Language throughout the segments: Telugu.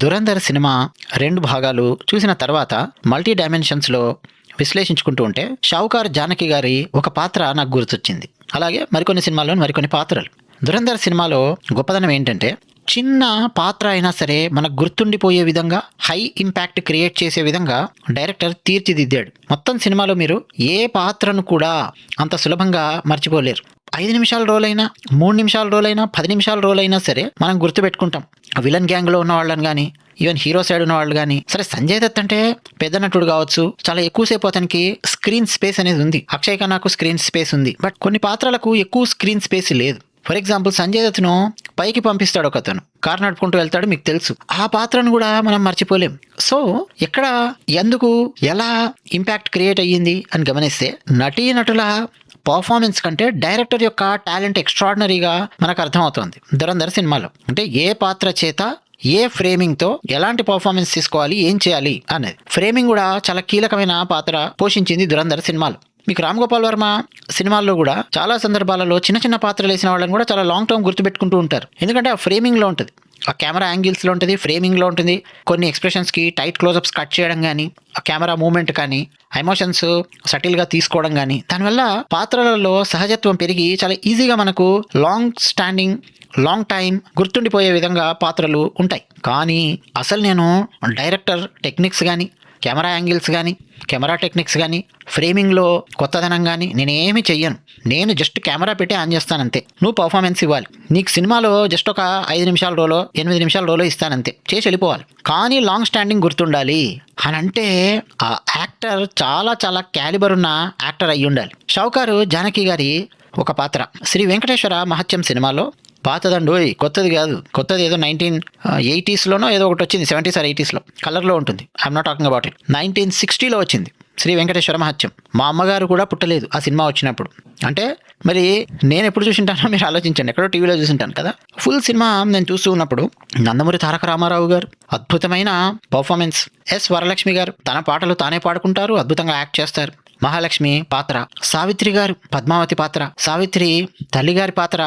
దురంధర్ సినిమా 2 భాగాలు చూసిన తర్వాత మల్టీ డైమెన్షన్స్‌లో విశ్లేషించుకుంటూ ఉంటే 'షావుకార్ జానకి' గారి ఒక పాత్ర నాకు గుర్తొచ్చింది. అలాగే మరికొన్ని సినిమాల్లోని మరికొన్ని పాత్రలు. 'దురంధర్' సినిమాలో గొప్పదనం ఏంటంటే చిన్న పాత్ర అయినా సరే మనకు గుర్తుండిపోయే విధంగా హై ఇంపాక్ట్ క్రియేట్ చేసే విధంగా డైరెక్టర్ తీర్చిదిద్దాడు. మొత్తం సినిమాలో మీరు ఏ పాత్రను కూడా అంత సులభంగా మర్చిపోలేరు. 5 నిమిషాల రోలైనా, 3 నిమిషాల రోలైనా, 10 నిమిషాల రోలైనా సరే మనం గుర్తుపెట్టుకుంటాం. ఆ విలన్ గ్యాంగ్లో ఉన్న వాళ్ళని కానీ, ఈవెన్ హీరో సైడ్ ఉన్న వాళ్ళు కానీ. సరే, సంజయ్ దత్ అంటే పెద్ద నటుడు కావచ్చు, చాలా ఎక్కువసేపు అతనికి స్క్రీన్ స్పేస్ అనేది ఉంది. అక్షయ్ ఖన్నాకు స్క్రీన్ స్పేస్ ఉంది, బట్ కొన్ని పాత్రలకు ఎక్కువ స్క్రీన్ స్పేస్ లేదు. ఫర్ ఎగ్జాంపుల్, సంజయ్ దత్ను పైకి పంపిస్తాడు ఒకతను, కారు నడుపుకుంటూ వెళ్తాడు, మీకు తెలుసు. ఆ పాత్రను కూడా మనం మర్చిపోలేం. సో ఎక్కడ, ఎందుకు, ఎలా ఇంపాక్ట్ క్రియేట్ అయ్యింది అని గమనిస్తే నటీనటుల పర్ఫార్మెన్స్ కంటే డైరెక్టర్ యొక్క టాలెంట్ ఎక్స్ట్రాడినరీగా మనకు అర్థమవుతుంది 'దురంధర్' సినిమాలో. అంటే ఏ పాత్ర చేత ఏ ఫ్రేమింగ్తో ఎలాంటి పర్ఫార్మెన్స్ తీసుకోవాలి, ఏం చేయాలి అనేది. ఫ్రేమింగ్ కూడా చాలా కీలకమైన పాత్ర పోషించింది 'దురంధర్' సినిమాలో. మీకు రామ్ గోపాల్ వర్మ సినిమాల్లో కూడా చాలా సందర్భాలలో చిన్న చిన్న పాత్రలు వేసిన వాళ్ళని కూడా చాలా లాంగ్ టర్మ్ గుర్తుపెట్టుకుంటూ ఉంటారు. ఎందుకంటే ఆ ఫ్రేమింగ్లో ఉంటుంది, ఆ కెమెరా యాంగిల్స్లో ఉంటుంది, ఫ్రేమింగ్లో ఉంటుంది. కొన్ని ఎక్స్ప్రెషన్స్కి టైట్ క్లోజప్స్ కట్ చేయడం కానీ, ఆ కెమెరా మూమెంట్ కానీ, ఎమోషన్స్ సటిల్గా తీసుకోవడం కానీ, దానివల్ల పాత్రలలో సహజత్వం పెరిగి చాలా ఈజీగా మనకు లాంగ్ టైం గుర్తుండిపోయే విధంగా పాత్రలు ఉంటాయి. కానీ అసలు నేను డైరెక్టర్ టెక్నిక్స్ కానీ, కెమెరా యాంగిల్స్ కానీ, కెమెరా టెక్నిక్స్ కానీ, ఫ్రేమింగ్లో కొత్తదనం కానీ నేనేమి చెయ్యను. నేను జస్ట్ కెమెరా పెట్టి ఆన్ చేస్తానంతే. నువ్వు పర్ఫార్మెన్స్ ఇవ్వాలి. నీకు సినిమాలో జస్ట్ ఒక 5 నిమిషాల రోలో, 8 నిమిషాల రోలో ఇస్తానంతే, చేసి వెళ్ళిపోవాలి. కానీ లాంగ్ స్టాండింగ్ గుర్తుండాలి అని అంటే ఆ యాక్టర్ చాలా చాలా క్యాలిబర్ ఉన్న యాక్టర్ అయ్యి ఉండాలి. 'షావుకార్ జానకి' గారి ఒక పాత్ర శ్రీ వెంకటేశ్వర మహత్యం సినిమాలో, పాతదండోయ్, కొత్తది కాదు, కొత్తది ఏదో 1980sలోనో ఏదో ఒకటి వచ్చింది, 70s or 80sలో కలర్లో ఉంటుంది. I'm not talking about it. 1960లో వచ్చింది శ్రీ వెంకటేశ్వర మహత్యం. మా అమ్మగారు కూడా పుట్టలేదు ఆ సినిమా వచ్చినప్పుడు. అంటే మరి నేను ఎప్పుడు చూసింటానో మీరు ఆలోచించండి. ఎక్కడో టీవీలో చూసింటాను కదా. ఫుల్ సినిమా నేను చూస్తూ ఉన్నప్పుడు నందమూరి తారక రామారావు గారు అద్భుతమైన పర్ఫార్మెన్స్. ఎస్ వరలక్ష్మి గారు తన పాటలు తానే పాడుకుంటారు, అద్భుతంగా యాక్ట్ చేస్తారు. మహాలక్ష్మి పాత్ర, సావిత్రి గారు పద్మావతి పాత్ర, సావిత్రి తల్లిగారి పాత్ర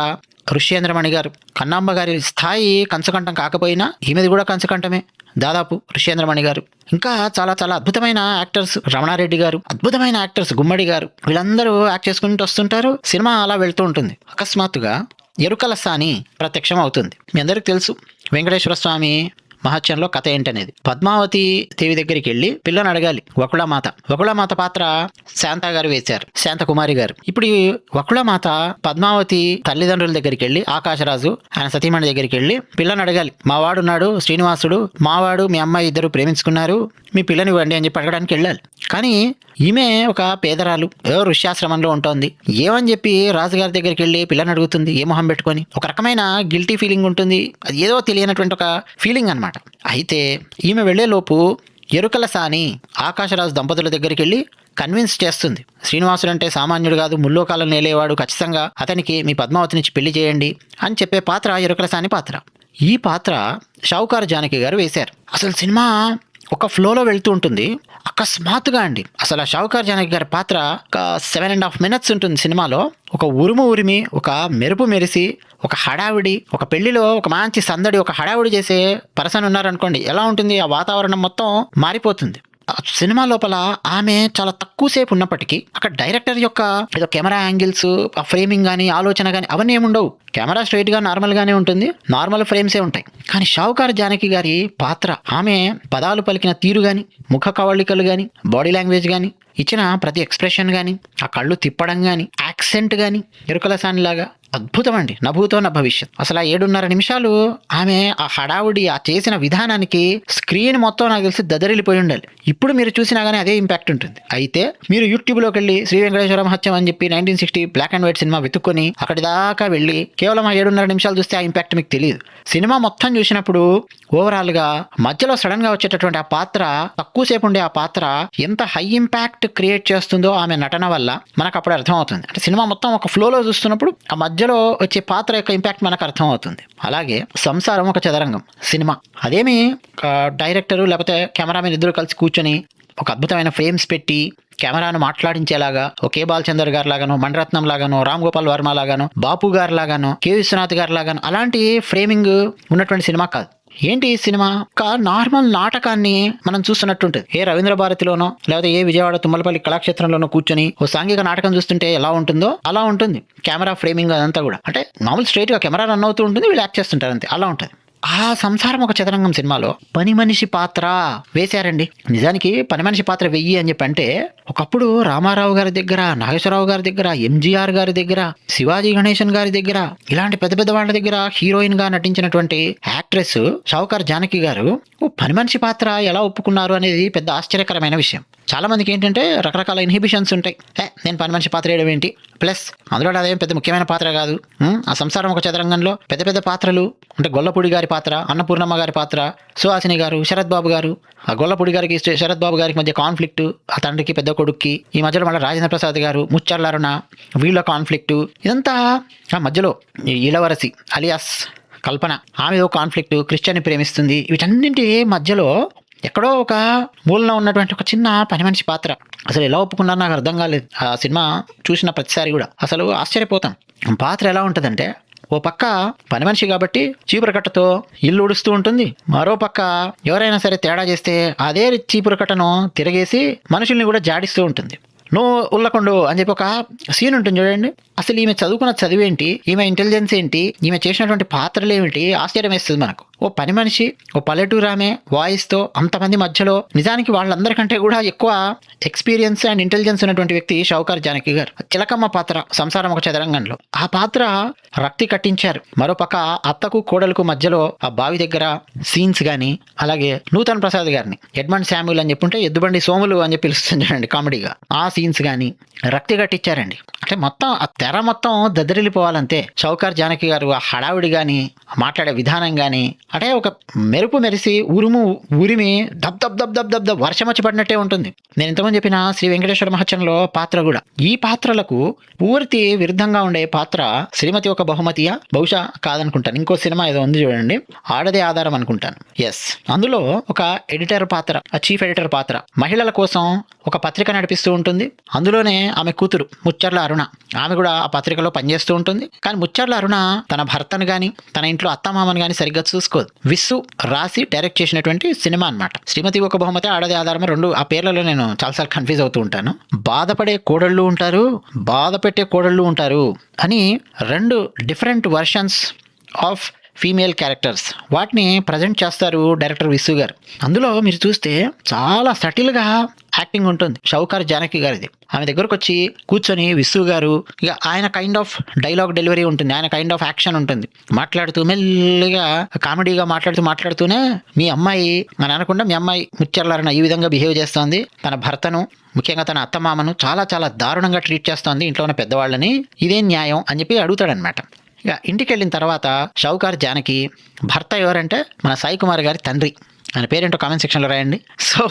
ఋష్యేంద్రమణి గారు. కన్నాంబ గారి స్థాయి కంచకంఠం కాకపోయినా ఈమెది కూడా కంచకంఠమే దాదాపు, ఋష్యేంద్రమణి గారు. ఇంకా చాలా చాలా అద్భుతమైన యాక్టర్స్, రమణారెడ్డి గారు, అద్భుతమైన యాక్టర్స్, గుమ్మడి గారు, వీళ్ళందరూ యాక్ట్ చేసుకుంటూ వస్తుంటారు. సినిమా అలా వెళ్తూ ఉంటుంది. అకస్మాత్తుగా ఎరుకల సాని ప్రత్యక్షం అవుతుంది. మీ అందరికి తెలుసు వెంకటేశ్వర స్వామి మహత్యంలో కథ ఏంటనేది. పద్మావతి దేవి దగ్గరికి వెళ్ళి పిల్లని అడగాలి. వకుళమాత పాత్ర శాంత గారు వేశారు, శాంతకుమారి గారు. ఇప్పుడు ఈ వకుళమాత పద్మావతి తల్లిదండ్రుల దగ్గరికి వెళ్ళి, ఆకాశరాజు ఆయన సతీమణి దగ్గరికి వెళ్ళి పిల్లని అడగాలి. మావాడున్నాడు శ్రీనివాసుడు, మావాడు మీ అమ్మాయి ఇద్దరు ప్రేమించుకున్నారు, మీ పిల్లని ఇవ్వండి అని చెప్పి అడగడానికి వెళ్ళాలి. కానీ ఈమె ఒక పేదరాలు, ఏదో ఋష్యాశ్రమంలో ఉంటుంది. ఏమని చెప్పి రాజుగారి దగ్గరికి వెళ్ళి పిల్లని అడుగుతుంది, ఏ మొహం పెట్టుకొని. ఒక రకమైన గిల్టీ ఫీలింగ్ ఉంటుంది, అది ఏదో తెలియనటువంటి ఒక ఫీలింగ్ అనమాట. అయితే ఈమె వెళ్లేలోపు ఎరుకల సాని ఆకాశరాజు దంపతుల దగ్గరికి వెళ్ళి కన్విన్స్ చేస్తుంది. శ్రీనివాసుడు అంటే సామాన్యుడు కాదు, ముల్లోకాలను నేలేవాడు, ఖచ్చితంగా అతనికి మీ పద్మావతినిచ్చి పెళ్లి చేయండి అని చెప్పే పాత్ర ఎరుకల సాని పాత్ర. ఈ పాత్ర 'షావుకార్ జానకి' గారు వేశారు. అసలు సినిమా ఒక ఫ్లోలో వెళ్తూ ఉంటుంది. అకస్మాత్తుగా అండి, అసలు ఆ 'షావుకార్ జానకి' గారి పాత్ర ఒక 7.5 minutes ఉంటుంది సినిమాలో. ఒక ఉరిమి, ఒక మెరుపు మెరిసి, ఒక హడావిడి, ఒక పెళ్లిలో ఒక మంచి సందడి, ఒక హడావిడి చేసే పర్సన్ ఉన్నారనుకోండి, ఎలా ఉంటుంది ఆ వాతావరణం మొత్తం మారిపోతుంది. సినిమా లోపల ఆమె చాలా తక్కువ సేపు ఉన్నప్పటికీ అక్కడ డైరెక్టర్ యొక్క ఏదో కెమెరా యాంగిల్స్, ఆ ఫ్రేమింగ్ కానీ, ఆలోచన కానీ అవన్నీ ఏముండవు. కెమెరా స్ట్రైట్గా నార్మల్గానే ఉంటుంది, నార్మల్ ఫ్రేమ్సే ఉంటాయి. కానీ 'షావుకార్ జానకి' గారి పాత్ర, ఆమె పదాలు పలికిన తీరు కానీ, ముఖ కవళికలు కానీ, బాడీ లాంగ్వేజ్ కానీ, ఇచ్చిన ప్రతి ఎక్స్ప్రెషన్ కానీ, ఆ కళ్ళు తిప్పడం కానీ, యాక్సెంట్ కానీ ఎరుకల సాని లాగా అద్భుతం అండి. నభూతో న భవిష్యత్. అసలు ఆ 7.5 నిమిషాలు ఆమె ఆ హడావుడి, ఆ చేసిన విధానానికి స్క్రీన్ మొత్తం నాకు తెలిసి దదరిల్లిపోయి ఉండాలి. ఇప్పుడు మీరు చూసినా కానీ అదే ఇంపాక్ట్ ఉంటుంది. అయితే మీరు యూట్యూబ్లోకి వెళ్ళి శ్రీ వెంకటేశ్వర మహత్యం అని చెప్పి 1960 బ్లాక్ అండ్ వైట్ సినిమా వెతుక్కొని అక్కడి దాకా వెళ్ళి కేవలం ఆ 7.5 నిమిషాలు చూస్తే ఆ ఇంపాక్ట్ మీకు తెలియదు. సినిమా మొత్తం చూసినప్పుడు ఓవరాల్గా మధ్యలో సడన్గా వచ్చేటటువంటి ఆ పాత్ర, తక్కువసేపు ఉండే ఆ పాత్ర ఎంత హై ఇంపాక్ట్ క్రియేట్ చేస్తుందో ఆమె నటన వల్ల మనకు అప్పుడు అర్థమవుతుంది. అంటే సినిమా మొత్తం ఒక ఫ్లోలో చూస్తున్నప్పుడు ఆ మధ్యలో వచ్చే పాత్ర యొక్క ఇంపాక్ట్ మనకు అర్థమవుతుంది. అలాగే సంసారం ఒక చదరంగం సినిమా, అదేమి డైరెక్టరు లేకపోతే కెమెరామెన్ ఇద్దరు కలిసి కూర్చొని ఒక అద్భుతమైన ఫ్రేమ్స్ పెట్టి కెమెరాను మాట్లాడించేలాగా, ఒకే బాలచందర్ గారు లాగానో, మణిరత్నం లాగానో, రామ్ గోపాల్ వర్మ లాగానో, బాపు గారు లాగానో, కె విశ్వనాథ్ గారు లాగానో అలాంటి ఫ్రేమింగ్ ఉన్నటువంటి సినిమా కాదు. ఏంటి ఈ సినిమా? ఒక నార్మల్ నాటకాన్ని మనం చూస్తున్నట్టుంటది. ఏ రవీంద్ర భారతిలోనో లేకపోతే ఏ విజయవాడ తుమ్మలపల్లి కళాక్షేత్రంలోనో కూర్చొని ఓ సాంఘిక నాటకం చూస్తుంటే ఎలా ఉంటుందో అలా ఉంటుంది. కెమెరా ఫ్రేమింగ్ అదంతా కూడా. అంటే మామూలు స్ట్రైట్ గా కెమెరా రన్ అవుతూ ఉంటుంది, వీళ్ళు యాక్ట్ చేస్తుంటారు అంతే. అలా ఉంటుంది. ఆ సంసారం ఒక చదరంగం సినిమాలో పని మనిషి పాత్ర వేశారండి. నిజానికి పని మనిషి పాత్ర వెయ్యి అని చెప్పి అంటే ఒకప్పుడు రామారావు గారి దగ్గర, నాగేశ్వరరావు గారి దగ్గర, ఎంజీఆర్ గారి దగ్గర, శివాజీ గణేశన్ గారి దగ్గర, ఇలాంటి పెద్ద పెద్ద వాళ్ళ దగ్గర హీరోయిన్ గా నటించినటువంటి యాక్ట్రెస్ షావుకార్ జానకి గారు ఓ పని మనిషి పాత్ర ఎలా ఒప్పుకున్నారు అనేది పెద్ద ఆశ్చర్యకరమైన విషయం. చాలా మందికి ఏంటంటే రకరకాల ఇన్హిబిషన్స్ ఉంటాయి. నేను పని మనిషి పాత్ర వేయడం ఏంటి, ప్లస్ అందులో అదేం పెద్ద ముఖ్యమైన పాత్ర కాదు. ఆ సంసారం ఒక చదరంగంలో పెద్ద పెద్ద పాత్రలు అంటే గొల్లపూడి గారి పాత్ర, అన్నపూర్ణమ్మ గారి పాత్ర, సుహాసిని గారు, శరత్ బాబు గారు, ఆ గొల్లపూడి గారికి శరత్ బాబు గారికి మధ్య కాన్ఫ్లిక్ట్, ఆ తండ్రికి పెద్ద కొడుక్కి, ఈ మధ్యలో మళ్ళీ రాజేంద్ర ప్రసాద్ గారు, ముచ్చర్ల అరుణ, వీళ్ళ కాన్ఫ్లిక్ట్, ఇదంతా ఆ మధ్యలో ఇళవరసి అలియాస్ కల్పన, ఆమెదో కాన్ఫ్లిక్ట్, క్రిస్టియన్ని ప్రేమిస్తుంది. వీటన్నింటి మధ్యలో ఎక్కడో ఒక మూలన ఉన్నటువంటి ఒక చిన్న పని మనిషి పాత్ర అసలు ఎలా ఒప్పుకున్నారో నాకు అర్థం కాలేదు. ఆ సినిమా చూసిన ప్రతిసారి కూడా అసలు ఆశ్చర్యపోతాం. పాత్ర ఎలా ఉంటుందంటే ఓ పక్క పని మనిషి కాబట్టి చీపురు కట్టతో ఇల్లు ఉడుస్తూ ఉంటుంది, మరో పక్క ఎవరైనా సరే తేడా చేస్తే అదే చీపురు కట్టను తిరగేసి మనుషుల్ని కూడా జాడిస్తూ ఉంటుంది. నువ్వు ఉల్లకొండు అని చెప్పి ఒక సీన్ ఉంటుంది చూడండి. అసలు ఈమె చదువుకున్న చదివేంటి, ఈమె ఇంటెలిజెన్స్ ఏంటి, ఈమె చేసినటువంటి పాత్రలు ఏమిటి, ఆశ్చర్యం వేస్తుంది మనకు. ఓ పని మనిషి, ఓ పల్లెటూరు ఆమె వాయిస్తో అంతమంది మధ్యలో నిజానికి వాళ్ళందరికంటే కూడా ఎక్కువ ఎక్స్పీరియన్స్ అండ్ ఇంటెలిజెన్స్ ఉన్నటువంటి వ్యక్తి షావుకార్ జానకి గారు. చిలకమ్మ పాత్ర సంసారం ఒక చదరంగంలో ఆ పాత్ర రక్తి కట్టించారు. మరోపక్క అత్తకు కోడలకు మధ్యలో ఆ బావి దగ్గర సీన్స్ కానీ, అలాగే నూతన్ ప్రసాద్ గారిని ఎడ్మండ్ శామ్యూల్ అని చెప్పుంటే ఎద్దుబండి సోములు అని చెప్పి పిలుస్తుంది చూడండి కామెడీగా, ఆ సీన్స్ కానీ రక్తి కట్టించారండి. అంటే మొత్తం ఆ తెర మొత్తం దద్దరిల్లిపోవాలంతే. షావుకార్ జానకి గారు ఆ హడావిడి కానీ, మాట్లాడే విధానం కానీ, అంటే ఒక మెరుపు మెరిసి ఉరిమి దబ్ దబ్ దబ్ దబ్ దబ్ దబ్ వర్షం వచ్చి పడినట్టే ఉంటుంది. నేను ఇంతకుముందు చెప్పిన శ్రీ వెంకటేశ్వర మహత్యంలో పాత్ర కూడా ఈ పాత్రలకు పూర్తి విరుద్ధంగా ఉండే పాత్ర శ్రీమతి ఒక బహుమతియా, బహుశా కాదనుకుంటాను, ఇంకో సినిమా ఏదో ఉంది చూడండి, ఆడదే ఆధారం అనుకుంటాను. ఎస్, అందులో ఒక ఎడిటర్ పాత్ర, ఆ చీఫ్ ఎడిటర్ పాత్ర మహిళల కోసం ఒక పత్రిక నడిపిస్తూ ఉంటుంది. అందులోనే ఆమె కూతురు ముచ్చర్ల అరుణ, ఆమె కూడా ఆ పత్రికలో పనిచేస్తూ ఉంటుంది. కానీ ముచ్చర్ల అరుణ తన భర్తను కానీ తన ఇంట్లో అత్తమామను కానీ సరిగ్గా చూసుకోదు. విస్సు రాసి డైరెక్ట్ చేసినటువంటి సినిమా అన్నమాట. శ్రీమతి ఒక బహుమతి, ఆడదే ఆధారం, రెండు ఆ పేర్లలో నేను చాలాసార్లు కన్ఫ్యూజ్ అవుతూ ఉంటాను. బాధపడే కోడళ్ళు ఉంటారు, బాధ పెట్టే కోడళ్ళు ఉంటారు అని రెండు different versions of female characters వాటిని ప్రజెంట్ చేస్తారు డైరెక్టర్ విస్సు గారు. అందులో మీరు చూస్తే చాలా సటిల్గా యాక్టింగ్ ఉంటుంది షావుకార్ జానకి గారిది. ఆమె దగ్గరకు వచ్చి కూర్చొని విస్సు గారు ఇక ఆయన కైండ్ ఆఫ్ డైలాగ్ డెలివరీ ఉంటుంది, ఆయన కైండ్ ఆఫ్ యాక్షన్ ఉంటుంది. మాట్లాడుతూ మెల్లిగా కామెడీగా మాట్లాడుతూనే మీ అమ్మాయి అని అనకుండా మీ అమ్మాయి ముచ్చర్లారన ఈ విధంగా బిహేవ్ చేస్తోంది, తన భర్తను ముఖ్యంగా తన అత్తమామను చాలా చాలా దారుణంగా ట్రీట్ చేస్తోంది, ఇంట్లో ఉన్న పెద్దవాళ్ళని, ఇదేం న్యాయం అని చెప్పి అడుగుతాడనమాట. ఇక ఇంటికి వెళ్ళిన తర్వాత షావుకార్ జానకి భర్త ఎవరంటే మన సాయి కుమార్ గారి తండ్రి, ఆయన పేరేంటో కామెంట్ సెక్షన్లో రాయండి. సో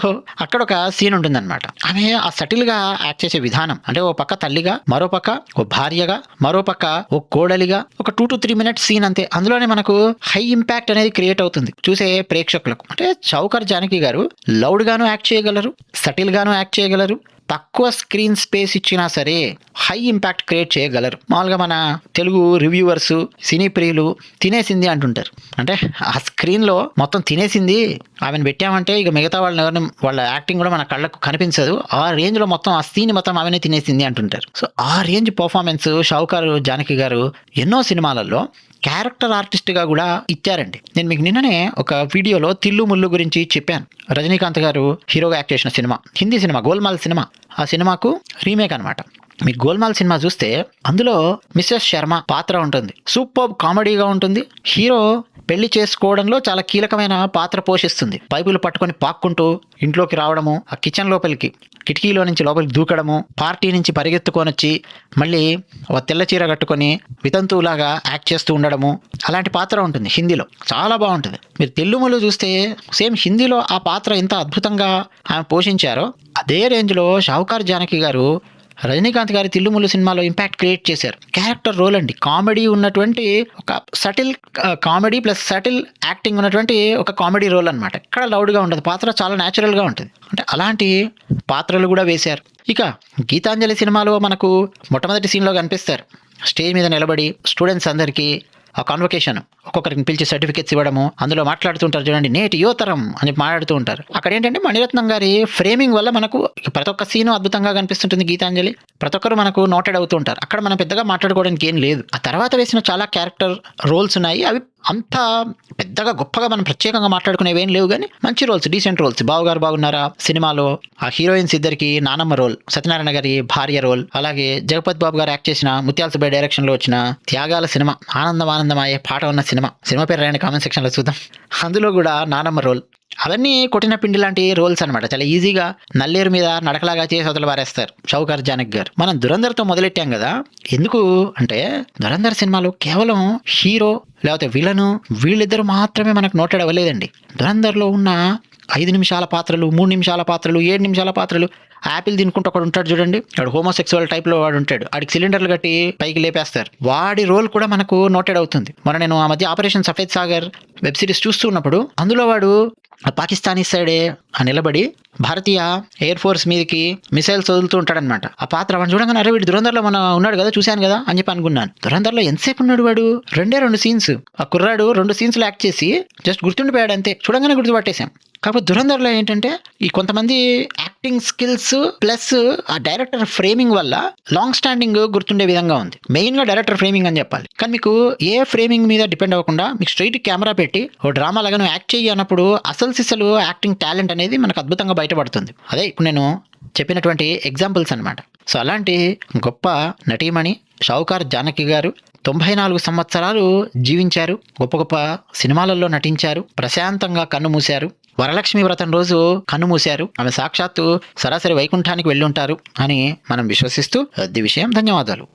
అక్కడ ఒక సీన్ ఉంటుందన్నమాట. ఆమె ఆ సటిల్గా యాక్ట్ చేసే విధానం అంటే ఓ పక్క తల్లిగా, మరో పక్క ఓ భార్యగా, మరో పక్క ఓ కోడలిగా, ఒక 2 to 3 minutes సీన్ అంతే. అందులోనే మనకు హై ఇంపాక్ట్ అనేది క్రియేట్ అవుతుంది చూసే ప్రేక్షకులకు. అంటే షావుకార్ జానకి గారు లౌడ్ గాను యాక్ట్ చేయగలరు, సటిల్ గాను యాక్ట్ చేయగలరు, తక్కువ స్క్రీన్ స్పేస్ ఇచ్చినా సరే హై ఇంపాక్ట్ క్రియేట్ చేయగలరు. మామూలుగా మన తెలుగు రివ్యూవర్స్, సినీ ప్రియులు తినేసింది అంటుంటారు. అంటే ఆ స్క్రీన్లో మొత్తం తినేసింది, ఆమెను పెట్టామంటే ఇక మిగతా వాళ్ళని వాళ్ళ యాక్టింగ్ కూడా మన కళ్ళకు కనిపించదు, ఆ రేంజ్లో మొత్తం ఆ సీన్ మొత్తం ఆమెనే తినేసింది అంటుంటారు. సో ఆ రేంజ్ పర్ఫార్మెన్స్ షావుకార్ జానకి గారు ఎన్నో సినిమాలలో క్యారెక్టర్ ఆర్టిస్ట్గా కూడా ఇచ్చారండి. నేను మీకు నిన్ననే ఒక వీడియోలో తిల్లు ముల్లు గురించి చెప్పాను. రజనీకాంత్ గారు హీరోగా యాక్ట్ చేసిన cinema, Hindi cinema golmaal cinema, ఆ సినిమాకు రీమేక్ అనమాట. మీకు గోల్మాల్ సినిమా చూస్తే అందులో మిస్సెస్ శర్మ పాత్ర ఉంటుంది, సూపర్ కామెడీగా ఉంటుంది. హీరో పెళ్లి చేసుకోవడంలో చాలా కీలకమైన పాత్ర పోషిస్తుంది. పైపులు పట్టుకొని పాక్కుంటూ ఇంట్లోకి రావడము, ఆ కిచెన్ లోపలికి కిటికీలో నుంచి లోపలికి దూకడము, పార్టీ నుంచి పరిగెత్తుకొని వచ్చి మళ్ళీ ఒక తెల్ల చీర కట్టుకొని వితంతువులాగా యాక్ట్ చేస్తూ ఉండడము, అలాంటి పాత్ర ఉంటుంది హిందీలో, చాలా బాగుంటుంది. మీరు తెల్లుములు చూస్తే సేమ్ హిందీలో ఆ పాత్ర ఎంత అద్భుతంగా ఆమె పోషించారో అదే రేంజ్లో షావుకార్ జానకి గారు రజనీకాంత్ గారి తిల్లుముల్లు సినిమాలో ఇంపాక్ట్ క్రియేట్ చేశారు. క్యారెక్టర్ రోల్ అండి, కామెడీ ఉన్నటువంటి ఒక subtle comedy plus subtle acting ఉన్నటువంటి ఒక కామెడీ రోల్ అనమాట. ఇక్కడ లౌడ్గా ఉండదు, పాత్ర చాలా న్యాచురల్గా ఉంటుంది. అంటే అలాంటి పాత్రలు కూడా వేశారు. ఇక గీతాంజలి సినిమాలో మనకు మొట్టమొదటి సీన్లో కనిపిస్తారు, స్టేజ్ మీద నిలబడి స్టూడెంట్స్ అందరికీ ఆ కాన్వకేషన్ ఒక్కొక్కరికి పిలిచి సర్టిఫికేట్స్ ఇవ్వడము, అందులో మాట్లాడుతుంటారు చూడండి, నేటి యువతరం అని మాట్లాడుతూ ఉంటారు. అక్కడ ఏంటంటే మణిరత్నం గారి ఫ్రేమింగ్ వల్ల మనకు ప్రతి ఒక్క సీను అద్భుతంగా కనిపిస్తుంటుంది. గీతాంజలి ప్రతి ఒక్కరు మనకు నోటెడ్ అవుతూ ఉంటారు. అక్కడ మనం పెద్దగా మాట్లాడుకోవడానికి ఏం లేదు. ఆ తర్వాత వేసిన చాలా క్యారెక్టర్ రోల్స్ ఉన్నాయి. అవి అంత పెద్దగా గొప్పగా మనం ప్రత్యేకంగా మాట్లాడుకునేవి ఏం లేవు, కానీ మంచి రోల్స్, డీసెంట్ రోల్స్. బావగారు బాగున్నారా సినిమాలో ఆ హీరోయిన్స్ ఇద్దరికి నానమ్మ రోల్, సత్యనారాయణ గారి భార్య రోల్, అలాగే జగపతి బాబు గారు యాక్ట్ చేసిన ముత్యాల సుబ్బయ్య డైరెక్షన్ లో వచ్చిన త్యాగాల సినిమా, ఆనందం ఆనందం అయ్యే పాట ఉన్న సినిమా పేరు రాయండి కామెంట్ సెక్షన్ లో చూద్దాం. అందులో కూడా నానమ్మ రోల్. అవన్నీ కొట్టిన పిండి లాంటి రోల్స్ అనమాట. చాలా ఈజీగా నల్లేరు మీద నడకలాగా చేసి వదలు పారేస్తారు షౌకార్ జానకి గారు. మనం దురంధర్తో మొదలెట్టాం కదా. ఎందుకు అంటే దురంధర్ సినిమాలో కేవలం హీరో లేకపోతే విలను వీళ్ళిద్దరు మాత్రమే మనకు నోటెడ్ అవ్వలేదండి. దురంధర్లో ఉన్న 5 నిమిషాల పాత్రలు, 3 నిమిషాల పాత్రలు, 7 నిమిషాల పాత్రలు. యాపిల్ తినుకుంటూ ఒకడు ఉంటాడు చూడండి, వాడు హోమోసెక్సువల్ టైప్ లో వాడు ఉంటాడు. వాడికి సిలిండర్లు కట్టి పైకి లేపేస్తారు. వాడి రోల్ కూడా మనకు నోటెడ్ అవుతుంది. నేను ఆ మధ్య ఆపరేషన్ సఫేద్ సాగర్ వెబ్ సిరీస్ చూస్తున్నప్పుడు అందులో వాడు పాకిస్తానీ సైడే నిలబడి భారతీయ ఎయిర్ ఫోర్స్ మీదకి మిసైల్స్ వదులుతూ ఉంటాడనమాట. ఆ పాత్ర వాడిని చూడగానే అరే వీడు దురంధర్లో మన ఉన్నాడు కదా, చూశాను కదా అని చెప్పి అనుకున్నాను. దురంధర్లో ఎంతసేపు ఉన్నాడు వాడు? 2 సీన్స్. ఆ కుర్రాడు 2 సీన్స్లో యాక్ట్ చేసి జస్ట్ గుర్తుండిపోయాడు అంతే. చూడగానే గుర్తుపట్టేశాం. కాకపోతే దురంధర్లో ఏంటంటే ఈ కొంతమంది యాక్టింగ్ స్కిల్స్ ప్లస్ ఆ డైరెక్టర్ ఫ్రేమింగ్ వల్ల లాంగ్ స్టాండింగ్ గుర్తుండే విధంగా ఉంది. మెయిన్ గా డైరెక్టర్ ఫ్రేమింగ్ అని చెప్పాలి. కానీ మీకు ఏ ఫ్రేమింగ్ మీద డిపెండ్ అవ్వకుండా మీకు స్ట్రైట్ కెమెరా పెట్టి ఓ డ్రామా లాగా నువ్వు యాక్ట్ చేయి అన్నప్పుడు అసలు సిసలు యాక్టింగ్ టాలెంట్ అనేది మనకు అద్భుతంగా బయటపడుతుంది. అదే ఇప్పుడు నేను చెప్పినటువంటి ఎగ్జాంపుల్స్ అనమాట. సో అలాంటి గొప్ప నటీమణి షౌకార్ జానకి గారు 94 సంవత్సరాలు జీవించారు. గొప్ప గొప్ప సినిమాలలో నటించారు. ప్రశాంతంగా కన్ను మూశారు. వరలక్ష్మి వ్రతం రోజు కన్ను మూశారు. ఆమె సాక్షాత్తు సరాసరి వైకుంఠానికి వెళ్ళుంటారు అని మనం విశ్వసిస్తూ విషయం. ధన్యవాదాలు.